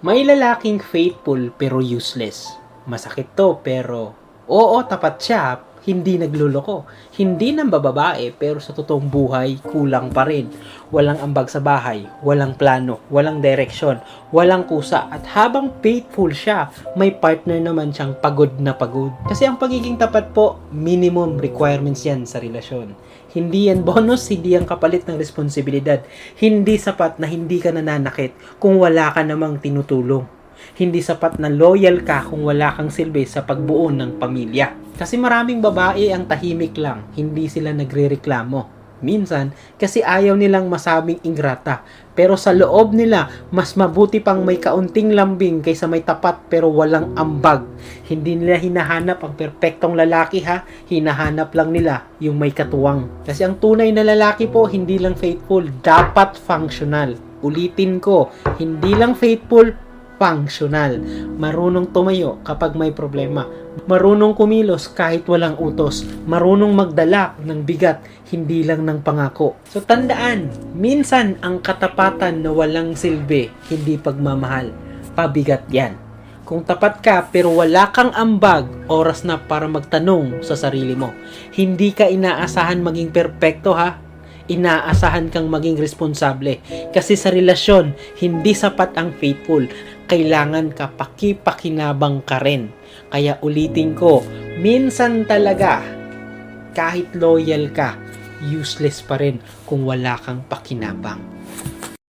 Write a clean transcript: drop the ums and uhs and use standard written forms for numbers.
May lalaking faithful pero useless. Masakit to pero oo, tapat siya, hindi nagluloko. Hindi nang bababae pero sa totoong buhay kulang pa rin. Walang ambag sa bahay, walang plano, walang direksyon, walang kusa. At habang faithful siya, may partner naman siyang pagod na pagod. Kasi ang pagiging tapat po, minimum requirements yan sa relasyon. Hindi yan bonus, hindi yan kapalit ng responsibilidad. Hindi sapat na hindi ka nananakit kung wala ka namang tinutulong. Hindi sapat na loyal ka kung wala kang silbi sa pagbuo ng pamilya. Kasi maraming babae ang tahimik lang, hindi sila nagrereklamo. Minsan, kasi ayaw nilang masabing ingrata. Pero sa loob nila, mas mabuti pang may kaunting lambing kaysa may tapat pero walang ambag. Hindi nila hinahanap ang perpektong lalaki ha, hinahanap lang nila yung may katuwang. Kasi ang tunay na lalaki po, hindi lang faithful, dapat functional. Ulitin ko, hindi lang faithful, functional. Marunong tumayo kapag may problema. Marunong kumilos kahit walang utos. Marunong magdala ng bigat, hindi lang ng pangako. So tandaan, minsan ang katapatan na walang silbi, hindi pagmamahal. Pabigat yan. Kung tapat ka pero wala kang ambag, oras na para magtanong sa sarili mo. Hindi ka inaasahan maging perpekto ha. Inaasahan kang maging responsable. Kasi sa relasyon, hindi sapat ang faithful. Kailangan ka pakipakinabang ka rin. Kaya ulitin ko, minsan talaga, kahit loyal ka, useless pa rin kung wala kang pakinabang.